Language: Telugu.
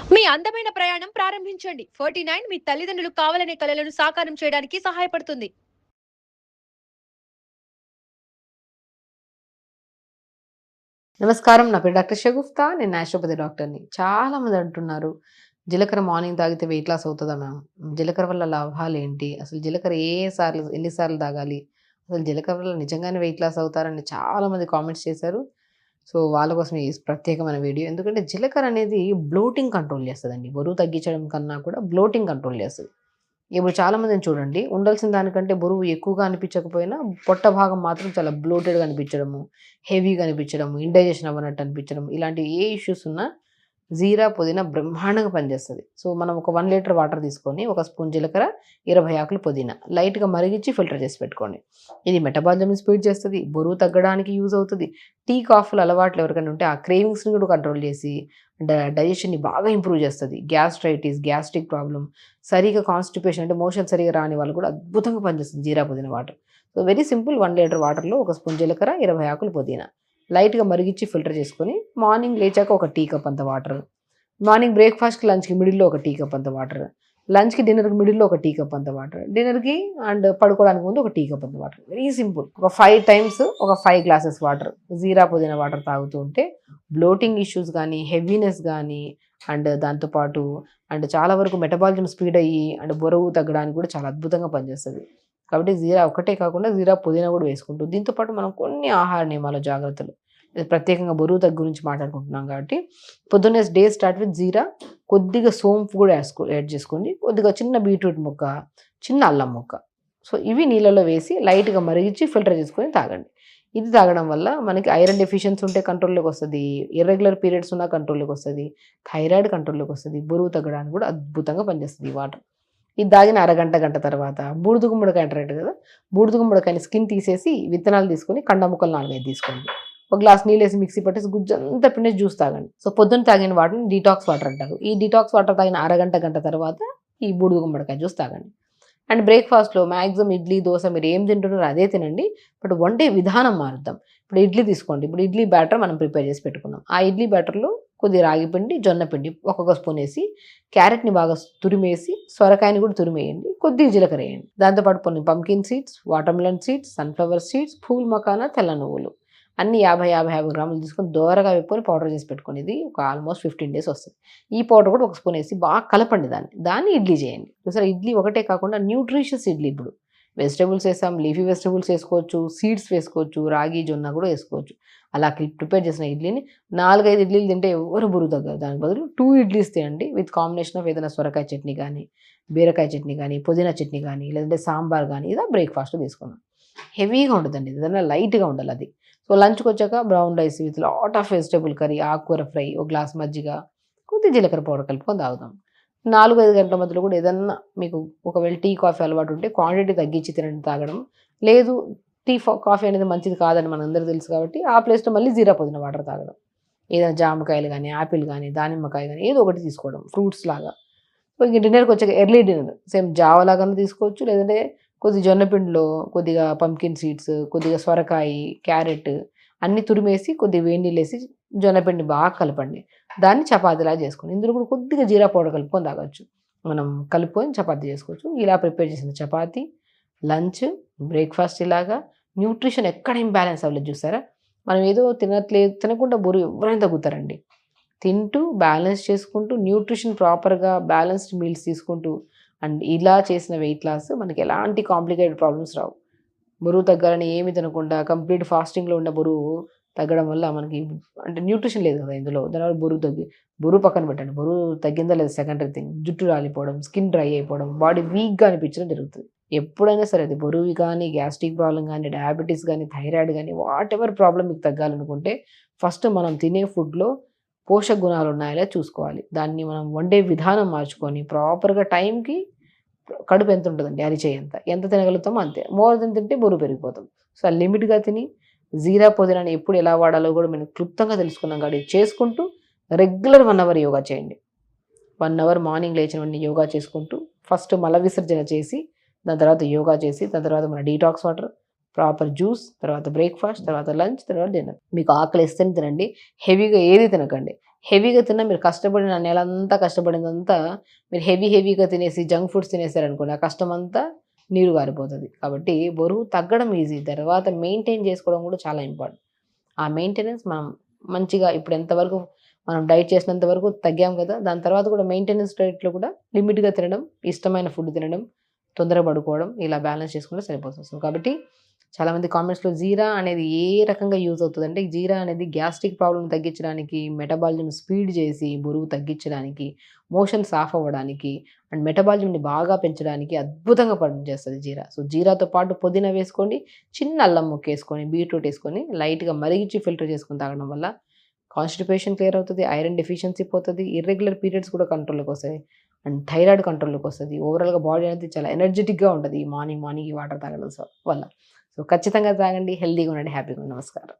మీ అందమైన ప్రయాణం ప్రారంభించండి. 49 మీ తల్లిదండ్రులు కావాలనే కలలను సాకారం చేయడానికి సహాయపడుతుంది. నమస్కారం. నా పేరు డాక్టర్ షగుఫ్తా. నేను న్యాచురోపతి డాక్టర్‌ని. చాలామంది అంటున్నారు, జీలకర్ర మార్నింగ్ తాగితే వెయిట్ లాస్ అవుతదా మ్యామ్? జీలకర్ర వల్ల లాభాలేంటి? అసలు జీలకర్ర ఎన్ని సార్లు తాగాలి? అసలు జీలకర్ర వల్ల నిజంగానే వెయిట్ లాస్ అవుతారని చాలామంది కామెంట్స్ చేశారు. సో, వాళ్ళ కోసం ఈ ప్రత్యేకమైన వీడియో. ఎందుకంటే జీలకర్ర అనేది బ్లోటింగ్ కంట్రోల్ చేస్తదండి. బరువు తగ్గించడం కన్నా కూడా బ్లోటింగ్ కంట్రోల్ చేస్తది. ఇప్పుడు చాలామందిని చూడండి, ఉండాల్సిన దానికంటే బరువు ఎక్కువగా అనిపించకపోయినా పొట్ట భాగం మాత్రం చాలా బ్లోటెడ్‌గా అనిపించడము, హెవీగా అనిపించడము, ఇండైజెషన్ అవ్వనట్టు అనిపించడం, ఇలాంటి ఏ ఇష్యూస్ ఉన్నా జీరా, పుదీనా బ్రహ్మాండంగా పనిచేస్తది. సో, మనం ఒక 1 లీటర్ వాటర్ తీసుకొని, ఒక స్పూన్ జీలకర్ర, 20 ఆకులు పుదీనా లైట్‌గా మరిగించి ఫిల్టర్ చేసి పెట్టుకోండి. ఇది మెటబాలిజంని స్పీడ్ చేస్తది, బరువు తగ్గడానికి యూజ్ అవుతది. టీ, కాఫీల అలవాట్లు ఎవరికైనా ఉంటే ఆ క్రేవింగ్స్‌ని కూడా కంట్రోల్ చేసి డైజెషన్‌ని బాగా ఇంప్రూవ్ చేస్తది. గ్యాస్ట్రైటిస్, గ్యాస్ట్రిక్ ప్రాబ్లమ్, సరిగ్గా కాన్‌స్టిపేషన్ అంటే మోషన్ సరిగ్గా రాని వాళ్ళు కూడా అద్భుతంగా పనిచేస్తుంది జీరా, పుదీనా water. So, very simple. 1 litre వాటర్‌లో ఒక స్పూన్ జీలకర్ర, 20 ఆకులు పుదీనా లైట్‌గా మరిగించి ఫిల్టర్ చేసుకొని, మార్నింగ్ లేచాక ఒక టీ కప్ అంత వాటర్, మార్నింగ్ బ్రేక్‌ఫాస్ట్‌కి, లంచ్‌కి మిడిల్‌లో ఒక టీ కప్ అంత వాటర్, లంచ్‌కి, డిన్నర్‌కి మిడిల్‌లో ఒక టీ కప్ అంత వాటర్, డిన్నర్‌కి అండ్ పడుకోవడానికి ముందు ఒక టీ కప్ అంత వాటర్. Very simple. ఒక 5 టైమ్స్ ఒక 5 గ్లాసెస్ వాటర్, జీరా, పుదీనా వాటర్ తాగుతూ ఉంటే బ్లోటింగ్ ఇష్యూస్ గానీ, హెవీనెస్ గానీ అండ్ దాంతో పాటు చాలా వరకు మెటబాలిజం స్పీడ్ అయ్యి బరువు తగ్గడానికి కూడా చాలా అద్భుతంగా పనిచేస్తది. కాబట్టి జీరా ఒక్కటే కాకుండా జీరా, పుదీనా కూడా వేసుకుంటూ, దీంతో పాటు మనం కొన్ని ఆహార నియమాలు, జాగ్రత్తలు, ప్రత్యేకంగా బరువు తగ్గు గురించి మాట్లాడుకుంటున్నాం కాబట్టి, పొద్దున్నే డే స్టార్ట్ విత్ జీరా, కొద్దిగా సోంపు కూడా యాడ్ చేసుకోండి, కొద్దిగా చిన్న బీట్రూట్ ముక్క, చిన్న అల్లం ముక్క. సో, ఇవి నీళ్ళలో వేసి లైట్‌గా మరిగించి ఫిల్టర్ చేసుకొని తాగండి. ఇది తాగడం వల్ల మనకి ఐరన్ డెఫిషియన్సీ ఉంటే కంట్రోల్‌లోకి వస్తది, ఇర్రెగ్యులర్ పీరియడ్స్ ఉన్నా కంట్రోల్‌లోకి వస్తది, థైరాయిడ్ కంట్రోల్‌లోకి వస్తది, బరువు తగ్గడానికి కూడా అద్భుతంగా పనిచేస్తది ఈ వాటర్. ఇది తాగిన అరగంట, గంట తర్వాత బూడిద గుమ్మడికాయ అంటారట కదా! బూడిద గుమ్మడికాయని స్కిన్ తీసేసి విత్తనాలు తీసుకొని కండ ముక్కలు 4, 5 తీసుకోండి. ఒక గ్లాస్ నీళ్ళేసి మిక్సీ పట్టేసి గుజ్జంతా పిండేసి జ్యూస్ తాగండి. సో, పొద్దున్న తాగిన వాటర్‌ని డీటాక్స్ వాటర్ అంటారు. ఈ డీటాక్స్ వాటర్ తాగిన అరగంట, గంట తర్వాత ఈ బూడిద గుమ్మడికాయ జ్యూస్ తాగండి. అండ్ బ్రేక్‌ఫాస్ట్‌లో మాక్సిమం ఇడ్లీ, దోస మీరు ఏం తింటున్నారో అదే తినండి. బట్ వండే విధానం మారుద్దాం. ఇప్పుడు ఇడ్లీ తీసుకోండి. ఇప్పుడు ఇడ్లీ బ్యాటర్ మనం ప్రిపేర్ చేసి పెట్టుకున్నాం. ఆ ఇడ్లీ బ్యాటర్‌లో కొద్దిగా రాగి పిండి, జొన్న పిండి ఒక్కొక్క స్పూన్ ఏసి, క్యారెట్‌ని బాగా తురిమేసి, సొరకాయని కూడా తురిమేయండి. కొద్దిగా జీలకర్ర ఎయండి. దాంతో పాటు కొన్ని pumpkin seeds, watermelon seeds, sunflower seeds, pool makhana, తెల్ల నువ్వులు అన్నీ 50 గ్రాములు తీసుకొని దోరగా వేపుకొని పౌడర్ చేసి పెట్టుకోండి. ఇది ఒక ఆల్మోస్ట్ 15 డేస్ వస్తది. ఈ పౌడర్ కూడా ఒక స్పూన్ ఏసి బాగా కలపండి దాన్ని ఇడ్లీ చేయండి. చూసారా, ఇడ్లీ ఒకటే కాకుండా న్యూట్రిషియస్ ఇడ్లీ. ఇప్పుడు వెజిటబుల్స్ వేసాం, లీఫీ వెజిటబుల్స్ వేసుకోవచ్చు, సీడ్స్ వేసుకోవచ్చు, రాగి, జొన్న కూడా వేసుకోవచ్చు. అలా ప్రిపేర్ చేసిన ఇడ్లీని 4, 5 ఇడ్లీలు తింటే ఎవరు బరువు తగ్గరు. దానికి బదులు 2 ఇడ్లీస్ తినండి విత్ కాంబినేషన్ ఆఫ్ ఏదైనా సొరకాయ చట్నీ కానీ, బీరకాయ చట్నీ కానీ, పుదీనా చట్నీ కానీ, లేదంటే సాంబార్ కానీ, ఇలా బ్రేక్‌ఫాస్ట్ తీసుకున్నాం. హెవీగా ఉండదండి, ఏదైనా లైట్‌గా ఉండాలి అది. సో, లంచ్‌కొచ్చాక brown rice with lot of vegetable curry, ఆకుకూర ఫ్రై, ఒక గ్లాస్ మజ్జిగ, కొద్దిగా జీలకర్ర పౌడర్ కలుపుకొని తాగుదాం. 4, 5 గంటల మధ్యలో కూడా ఏదన్నా మీకు ఒకవేళ టీ, కాఫీ అలవాటు ఉంటే క్వాంటిటీ తగ్గించి తినండి తాగడం. లేదు, కాఫీ అనేది మంచిది కాదని మనందరికీ తెలుసు కాబట్టి ఆ ప్లేస్‌లో మళ్ళీ జీరా, పుదీనా వాటర్ తాగడం. ఏదైనా జామకాయలు గానీ, యాపిల్ గానీ, దానిమ్మకాయ గానీ ఏదో ఒకటి తీసుకోవడం ఫ్రూట్స్ లాగా. సో, ఇంక డిన్నర్‌కొచ్చాక ఎర్లీ డిన్నర్ సేమ్ జావ లాగాను తీసుకోవచ్చు. లేదంటే కొద్దిగా జొన్న పిండిలో కొద్దిగా పంకిన్ సీడ్స్, కొద్దిగా సొరకాయి, క్యారెట్ అన్నీ తురిమేసి కొద్దిగా వేడి నీళ్ళేసి జొన్న పిండి బాగా కలపండి. దాన్ని చపాతీలాగా చేసుకోండి. ఇందులో కూడా కొద్దిగా జీరా పౌడర్ కలుపుకొని తాగొచ్చు. మనం కలుపుకొని చపాతీ చేసుకోవచ్చు. ఇలా ప్రిపేర్ చేసిన చపాతీ, లంచ్, బ్రేక్‌ఫాస్ట్ ఇలాగా న్యూట్రిషన్ ఎక్కడ ఇంబాలెన్స్ అవ్వలేదు చూసారా? మనం ఏదో తినకుండా బరువు ఎవరైనా తగ్గుతారండి. తింటూ, బ్యాలెన్స్ చేసుకుంటూ, న్యూట్రిషన్ ప్రాపర్‌గా బ్యాలెన్స్డ్ మీల్స్ తీసుకుంటూ ఇలా చేసిన వెయిట్ లాస్ మనకి ఎలాంటి కాంప్లికేటెడ్ ప్రాబ్లమ్స్ రావు. బరువు తగ్గాలని ఏమి తినకుండా కంప్లీట్ ఫాస్టింగ్‌లో ఉన్న బరువు తగ్గడం వల్ల మనకి న్యూట్రిషన్ లేదు కదా ఇందులో. దానివల్ల బరువు పక్కన పెట్టండి. బరువు తగ్గిందా లేదా సెకండరీ థింగ్. జుట్టు రాలిపోవడం, స్కిన్ డ్రై అయిపోవడం, బాడీ వీక్‌గా అనిపించడం జరుగుతది. ఎప్పుడైనా సరే అది బరువు గానీ, గ్యాస్ట్రిక్ ప్రాబ్లమ్ గానీ, డయాబెటిస్ గానీ, థైరాయిడ్ గానీ, వాటెవర్ ప్రాబ్లమ్ మీకు తగ్గాలనుకుంటే ఫస్ట్ మనం తినే ఫుడ్‌లో పోషక గుణాలు ఉన్నాయా లేదా చూసుకోవాలి. దాన్ని మనం వండే విధానం మార్చుకొని ప్రాపర్‌గా టైంకి కడుపు ఎంత ఉంటదండి అరిచేయంత. ఎంత తినగలుగుతామో అంతే. మోర్ దెన్ తింటే బరువు పెరిగిపోతాం. సో, లిమిట్‌గా తిని జీరా, పుదీనాని ఎప్పుడు ఎలా వాడాలో కూడా మనం క్లుప్తంగా తెలుసుకున్నాం కాబట్టి చేసుకుంటూ రెగ్యులర్ 1 అవర్ యోగా చేయండి. 1 అవర్ మార్నింగ్ లేచిన వెంటనే యోగా చేసుకుంటూ ఫస్ట్ మల విసర్జన చేసి, దాని తర్వాత యోగా చేసి, దాని తర్వాత మన డీటాక్స్ వాటర్, ప్రాపర్ జ్యూస్, తర్వాత బ్రేక్‌ఫాస్ట్, తర్వాత లంచ్, తర్వాత డిన్నర్. మీకు ఆకలేస్తేనే తినండి. హెవీగా ఏది తినకండి. హెవీగా తిన్నా మీరు కష్టపడిన నెలంతా కష్టపడిందంతా మీరు హెవీగా తినేసి జంక్ ఫుడ్స్ తినేసారనుకోండి, ఆ కష్టమంతా నీరు గారిపోతది. కాబట్టి బరువు తగ్గడం ఈజీ. తర్వాత మెయింటైన్ చేసుకోవడం కూడా చాలా ఇంపార్టెంట్. ఆ మెయింటెనెన్స్ మనం మంచిగా ఇప్పుడు ఎంతవరకు మనం డైట్ చేసినంత వరకు తగ్గాం కదా! దాని తర్వాత కూడా మెయింటెనెన్స్ డైట్‌లో కూడా లిమిట్‌గా తినడం, ఇష్టమైన ఫుడ్ తినడం, తొందరగా పడుకోవడం ఇలా బ్యాలెన్స్ చేసుకుంటే సరిపోతుంది. సో, కాబట్టి చాలామంది కామెంట్స్‌లో జీరా అనేది ఏ రకంగా యూజ్ అవుతదంటే, జీరా అనేది గ్యాస్ట్రిక్ ప్రాబ్లమ్ తగ్గించడానికి, మెటబాలిజం స్పీడ్ చేసి బరువు తగ్గించడానికి, మోషన్ సాఫ్ అవ్వడానికి అండ్ మెటబాలిజంని బాగా పెంచడానికి అద్భుతంగా పనిచేస్తది జీరా. సో, జీరాతో పాటు పుదీనా వేసుకోండి, చిన్న అల్లం ముక్కేసుకొని, బీట్రూట్ ఏసుకొని లైట్‌గా మరిగించి ఫిల్టర్ చేసుకొని తాగడం వల్ల కాన్‌స్టిపేషన్ క్లియర్ అవుతది, ఐరన్ డెఫిషియన్సీ పోతది, ఇర్రెగ్యులర్ పీరియడ్స్ కూడా కంట్రోల్‌లోకొస్తాయి. And thyroid కంట్రోల్‌లోకొస్తది. ఓవరాల్‌గా బాడీ అనేది చాలా ఎనర్జిటిక్‌గా ఉంటది. ఈ మార్నింగ్ ఈ వాటర్ తాగడం వల్ల. సో, ఖచ్చితంగా తాగండి. హెల్తీగా ఉండండి. హ్యాపీగా ఉండండి. నమస్కారం.